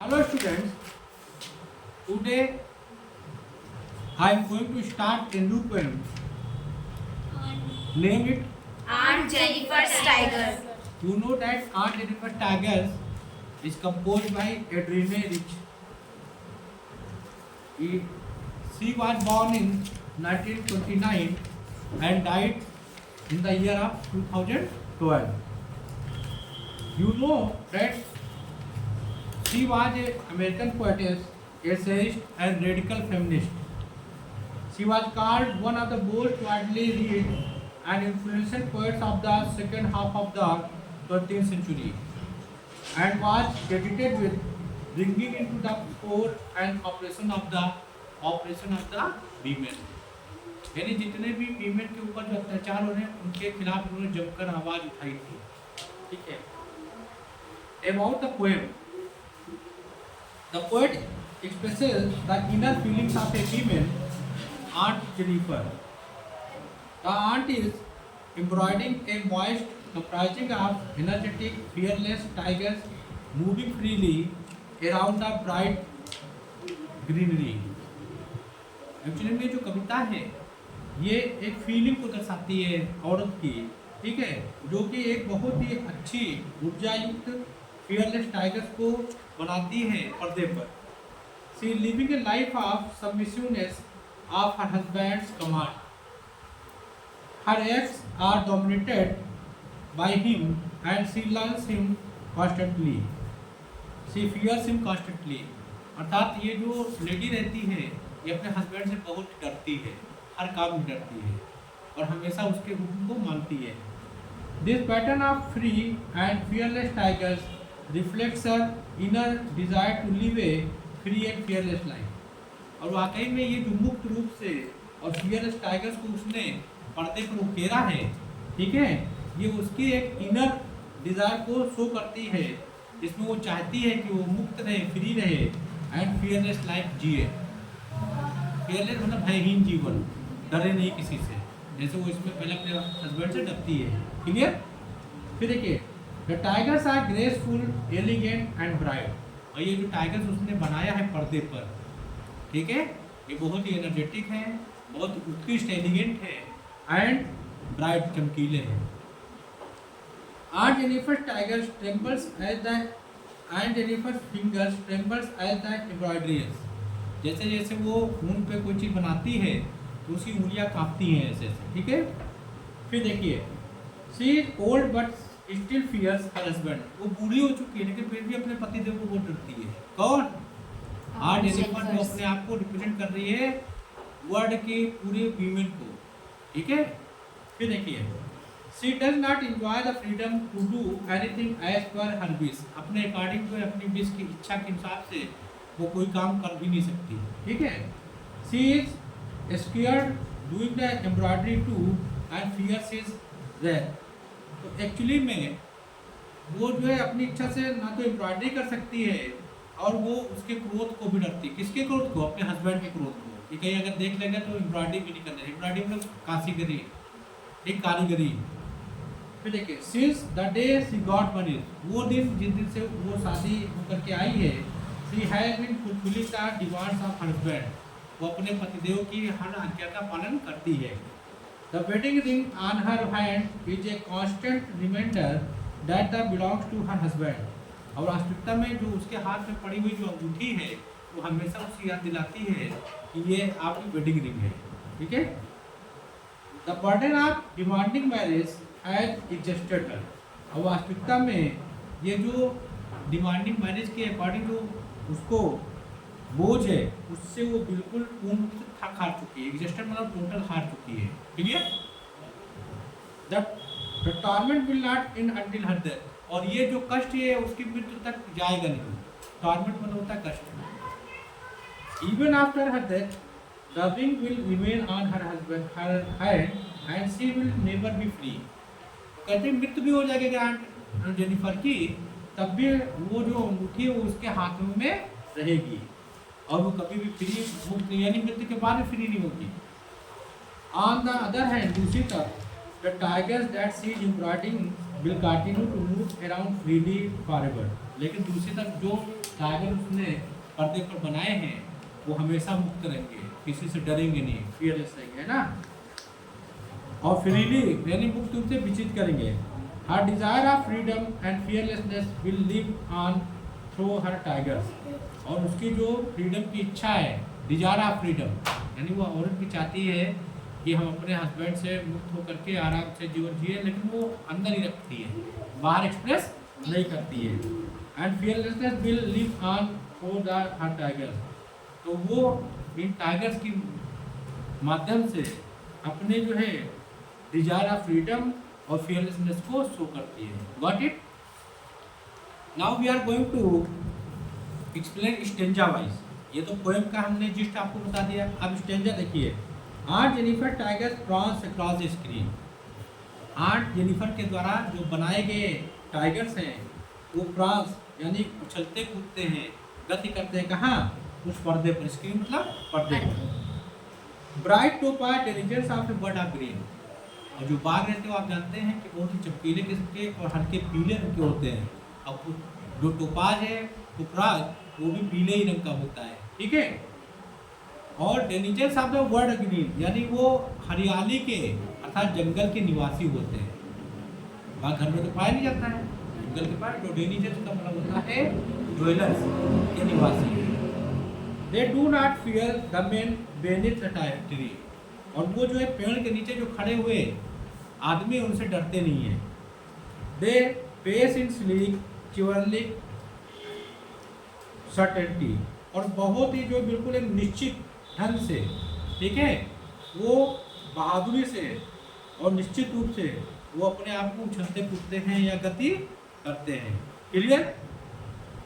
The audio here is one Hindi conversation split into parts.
Hello students, today I am going to start a new poem. Name it. Aunt Jennifer's Tiger. You know that Aunt Jennifer Tigers is composed by Adrienne Rich. She was born in 1929 and died in the year of 2012. You know that she was an American poetess, essayist, and radical feminist. She was called one of the most widely read and influential poets of the second half of the 20th century, and was credited with bringing into the fore and operation of the women. यानी जितने भी वीमेन के ऊपर जो अत्याचार हो रहे हैं उनके खिलाफ उन्होंने जमकर आवाज उठाई थी. ठीक है. About the poem. The poet expresses the inner feelings of a female, Aunt Jennifer. The aunt is embroidering a moist comprising of energetic, fearless tigers moving freely around the bright greenery. Actually में जो कविता है ये एक फीलिंग को दर्शाती है औरत की, ठीक है, जो कि एक बहुत ही अच्छी ऊर्जायुक्त fearless tigers को बनाती है पर्दे पर. She is living a life of submissiveness of her husband's command. Her acts are dominated by him and she learns him constantly. She fears him constantly. अर्थात ये जो लेडी रहती है ये अपने हस्बैंड से बहुत डरती है, हर काम में डरती है और हमेशा उसके हुक्म को मानती है. This pattern of free and fearless tigers reflects her inner desire to live a free and fearless life. और वाकई में ये जो मुक्त रूप से और fearless tigers को उसने पर्दे पर उकेरा है, ठीक है, ये उसकी एक इनर डिजायर को शो करती है जिसमें वो चाहती है कि वो मुक्त रहे, फ्री रहे एंड fearless लाइफ जिए. fearless मतलब भयहीन जीवन, डरे नहीं किसी से, जैसे वो इसमें पहले अपने हस्बैंड से डरती है. क्लियर. फिर देखिए, The tigers are graceful, elegant and bright. और ये जो टाइगर्स उसने बनाया है पर्दे पर, ठीक है, ये बहुत ही एनर्जेटिक है, बहुत उत्कृष्ट एलिगेंट है एंड ब्राइट चमकीले हैं. Aunt Jennifer's tigers trembles as the Aunt Jennifer's fingers trembles as the embroideries. जैसे जैसे वो ऊन पे कोई चीज़ बनाती है तो उसकी उंगलियां कांपती हैं ऐसे ऐसे, ठीक है. फिर देखिए, she is old but still fears her husband. वो बूढ़ी हो चुकी है लेकिन फिर भी अपने पति देव को बहुत डरती है. कौन? आर्ट जेनिफर जो अपने आप को रिप्रेजेंट कर रही है वर्ल्ड के पूरे वीमेन को, ठीक है. फिर देखिए, she does not enjoy the freedom to do anything as per her wish. अपने अकॉर्डिंग टू अपनी विश की इच्छा के हिसाब से वो कोई काम कर भी नहीं सकती, ठीक है. She is scared doing the embroidery too and fears is there. तो एक्चुअली में वो जो है अपनी इच्छा से ना तो एम्ब्रॉयडरी कर सकती है और वो उसके क्रोध को भी डरती है. किसके क्रोध को? अपने हस्बैंड के क्रोध को. कि कहीं अगर देख लेंगे तो एम्ब्रॉयडरी भी नहीं करना. एम्ब्रॉयडरी मतलब काशीगरी, एक कारीगरी. फिर देखिए, since the day she got married, वो दिन जिस दिन से वो शादी होकर के आई है, she has been fulfilling the demands of husband. वो अपने पतिदेव की हर आज्ञा का पालन करती है. The wedding ring on her hand is a constant reminder that that belongs to her husband. और वास्तविकता में जो उसके हाथ में पड़ी हुई जो अंगूठी है वो हमेशा उसे याद दिलाती है कि ये आपकी वेडिंग रिंग है, ठीक है. The burden of demanding marriage has exhausted her. और वास्तविकता में ये जो डिमांडिंग मैरिज के अकॉर्डिंग जो उसको बोझ है उससे वो बिल्कुल पूर्ण थक हार चुकी है. एग्जस्टेड मतलब टोटल हार चुकी है. Clear. The torment will not and until her death. और ये जो कष्ट है उसकी मृत्यु तक जाएगा नहीं. टॉर्मेंट मतलब होता है कष्ट. Even after her death the ring will remain on her husband her hand and she will never be free. कहते मृत्यु भी हो जाएगी आंट जेनिफर की, तब भी वो जो अंगूठी है वो उसके हाथों में रहेगी और वो कभी भी फ्री मुक्त यानी मृत्यु के बाद भी फ्री नहीं होगी. ऑन द अदर हैंड, दूसरी तरफ, the tigers that she is embroidering will continue to move around freely forever. लेकिन दूसरी तरफ जो टाइगर उसने पर्दे पर बनाए हैं वो हमेशा मुक्त रहेंगे, किसी से डरेंगे नहीं, फियरलेस रहेंगे, है ना। और फ्रीली यानी मुक्त रूप से विचित करेंगे। Her desire of freedom and fearlessness will live on through her tigers. और उसकी जो फ्रीडम की इच्छा है, डिजायर ऑफ फ्रीडम यानी वो औरत भी चाहती है कि हम अपने हस्बैंड से मुक्त होकर के आराम से जीवन जिए, लेकिन वो अंदर ही रखती है, बाहर एक्सप्रेस नहीं करती है। And fearlessness will live on for the her tigers. तो वो इन टाइगर्स की माध्यम से अपने जो है डिजायर ऑफ फ्रीडम और फियरलेसनेस को शो करती है। Got it? Now we are going to explain stanza wise. ये तो पोएम का हमने जिस्ट आपको बता दिया। अब स्टेंजा देखिए। Aunt Jennifer tigers prance across the screen. Aunt Jennifer के द्वारा जो बनाए गए टाइगर्स हैं वो प्रॉन्स यानी उछलते कूदते हैं, गति करते हैं कहाँ? उस पर्दे पर। स्क्रीन मतलब पर्दे पर। ब्राइट टोपा diligence of bird of green. और जो बाघ रहते हैं आप जानते हैं कि बहुत ही चमकीले किस्म के और हल्के पीले रंग के होते हैं। अब जो टोपाज है, टोपराज, वो भी पीले ही रंग का होता है, ठीक है। और denizens of the word green यानी वो हरियाली के अर्थात जंगल के निवासी होते हैं। वहाँ घर में तो पाया नहीं जाता है, जंगल के पास। जो डेनिजेंस का मतलब होता है ड्वेलर्स के निवासी। They do not fear the man beneath the tree. और वो जो है पेड़ के नीचे जो खड़े हुए आदमी उनसे डरते नहीं हैं। They pace in sleek chivalric certainty. और बहुत ही जो बिल्कुल एक निश्चित ढंग से, ठीक है, वो बहादुरी से और निश्चित रूप से वो अपने आप को उछलते कूदते हैं या गति करते हैं। क्लियर?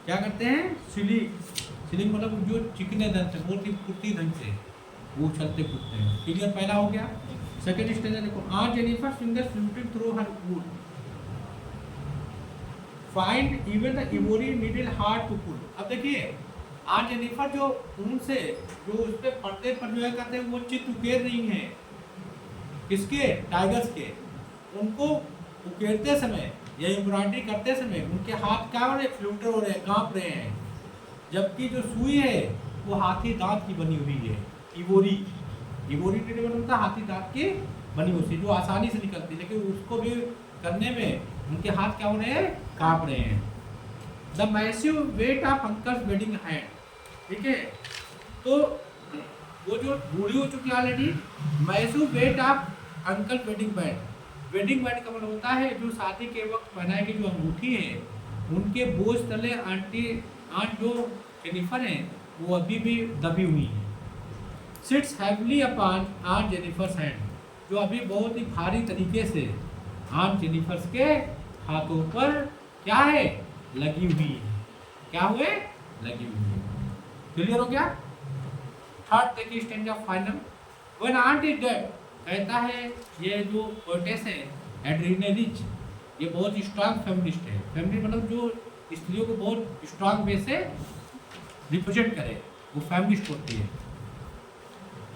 क्या करते हैं? स्लीक। स्लीक मतलब जो चिकने ढंग से, बहुत ही फुर्ती ढंग से वो उछलते कूदते हैं। क्लियर? पहला हो गया। सेकेंड स्टेज देखो। Aunt Jennifer finger fluttering through her wool find even the ivory needle hard to pull. अब देखिए आंट जेनिफर जो ऊन से जो उस पे पर्दे पर जो है करते हैं वो चित्र उकेर रही हैं। किसके? टाइगर्स के। उनको उकेरते समय या एम्ब्रॉयडरी करते समय उनके हाथ क्या हो रहे? फ्लूटर हो रहे हैं, कांप रहे हैं। जबकि जो सुई है वो हाथी दांत की बनी हुई है। इवोरी, इवोरी मतलब हाथी दांत की बनी हुई, जो आसानी से निकलती है, लेकिन उसको भी करने में उनके हाथ क्या हो रहे हैं? कांप रहे हैं। The massive weight of uncle's wedding hand, ठीक है। तो वो जो बूढ़ी हो चुकी है already, massive weight of uncle wedding band. Wedding band का मतलब होता है जो शादी के वक्त पहनाई गई जो अंगूठी है, उनके बोझ तले आंट जो जेनिफर हैं वो अभी भी दबी हुई हैं। Sits heavily upon Aunt Jennifer's hand, जो अभी बहुत ही भारी तरीके से आंट जेनिफर्स के हाथों पर क्या है? लगी हुई है। क्या हुए? लगी हुई है। क्लियर हो गया? थर्ड देखिए stanza final. When Aunt is dead, कहता है ये जो पोएटेस है एड्रीना रिच, ये बहुत स्ट्रांग फेमिनिस्ट है। फेमिनिस्ट मतलब जो स्त्रियों को बहुत स्ट्रांग वे से रिप्रेजेंट करे, वो फेमिनिस्ट होती है।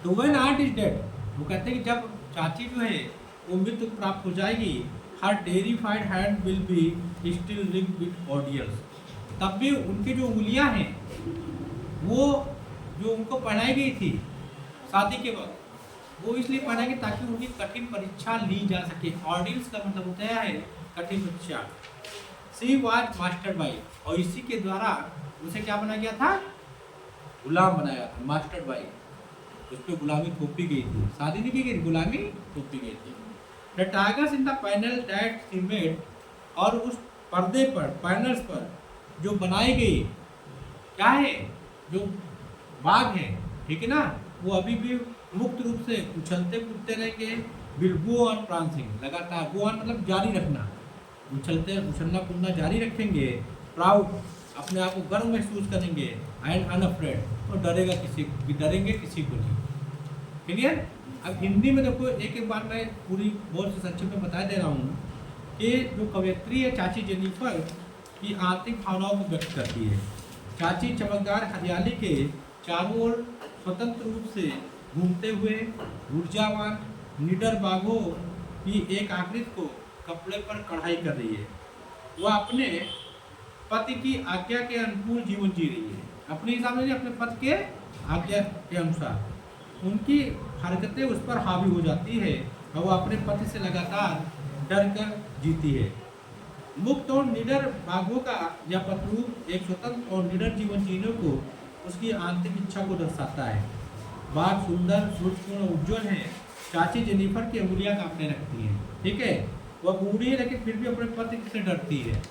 तो व्हेन आंट इज डेड, वो कहते हैं कि जब चाची जो है वो मृत्यु प्राप्त हो जाएगी, हर terrified hand will be still ring with audience. तब भी उनकी जो उंगलियां हैं वो जो उनको पहनाई गई थी शादी के वक्त, वो इसलिए पहनाई गई ताकि उनकी कठिन परीक्षा ली जा सके। ऑडियंस का मतलब होता है कठिन परीक्षा। सी वाज मास्टर बाई, और इसी के द्वारा उसे क्या बनाया गया था? गुलाम बनाया था। मास्टर बाई, उस पर गुलामी थोपी गई थी। शादी नहीं की गई, गुलामी थोपी गई थी। The tigers in the panel that she made, और उस पर्दे पर, पैनल्स पर जो बनाई गई क्या है? जो बाघ है, ठीक है ना, वो अभी भी मुक्त रूप से उछलते कूदते रहेंगे। विल गो ऑन प्रांसिंग, लगातार। गो ऑन मतलब जारी रखना, उछलना कूदना जारी रखेंगे। प्राउड, अपने आप को गर्व महसूस करेंगे। एंड अनअफ्रेड, और डरेंगे किसी को नहीं। क्लियर? अब हिंदी में देखो, एक बार मैं पूरी बहुत से संक्षेप में बता दे रहा हूँ कि जो कवयित्री है चाची जेनिफर की आंतरिक भावनाओं को व्यक्त करती है। चाची चमकदार हरियाली के चारों ओर स्वतंत्र रूप से घूमते हुए ऊर्जावान निडर बाघों की एक आकृति को कपड़े पर कढ़ाई कर रही है। वह अपने पति की आज्ञा के अनुकूल जीवन जी रही है, अपने हिसाब से अपने पति के आज्ञा के अनुसार उनकी हरकतें उस पर हावी हो जाती है और वो अपने पति से लगातार डर कर जीती है। मुक्त और निडर बाघों का यह प्रतिरूप एक स्वतंत्र और निडर जीवन जीने को उसकी आंतरिक इच्छा को दर्शाता है। बाघ सुंदर, सूझपूर्ण, उज्ज्वल है। चाची जेनिफर की उंगलियां कांपने लगती हैं, ठीक है। वह बूढ़ी है लेकिन फिर भी अपने पति से डरती है।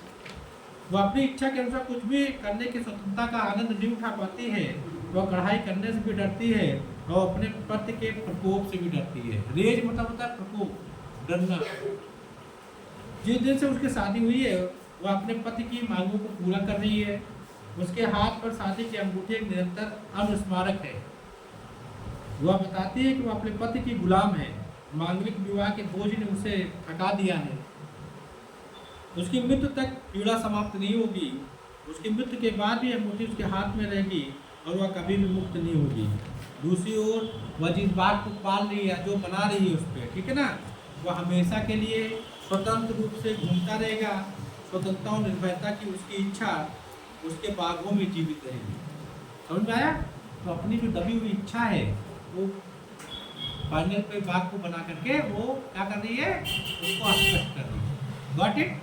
वह अपनी इच्छा के अनुसार कुछ भी करने की स्वतंत्रता का आनंद नहीं उठा पाती है। वह कढ़ाई करने से भी डरती है और अपने पति के प्रकोप से भी डरती है। रेज मतलब होता है प्रकोप, डरना। जिस दिन से उसकी शादी हुई है वह अपने पति की मांगों को पूरा कर रही है। उसके हाथ पर शादी की अंगूठी एक निरंतर अनुस्मारक है। वह बताती है कि वह अपने पति की गुलाम है। मांगलिक विवाह के बोझ ने उसे थका दिया है। उसकी मृत्यु तक पीड़ा समाप्त नहीं होगी। उसकी मृत्यु के बाद भी अंगूठी उसके हाथ में रहेगी और वह कभी भी मुक्त नहीं होगी। दूसरी ओर वह जिस बात को पाल रही है, जो बना रही है उस पर, ठीक है ना, वह हमेशा के लिए स्वतंत्र रूप से घूमता रहेगा। स्वतंत्रता और निर्भयता की उसकी इच्छा उसके बागों में जीवित रहेगी। समझ में आया? तो अपनी जो दबी हुई इच्छा है वो फाइनल पे बाग को बना करके वो क्या कर रही है, उसको स्पष्ट कर रही है। Got it?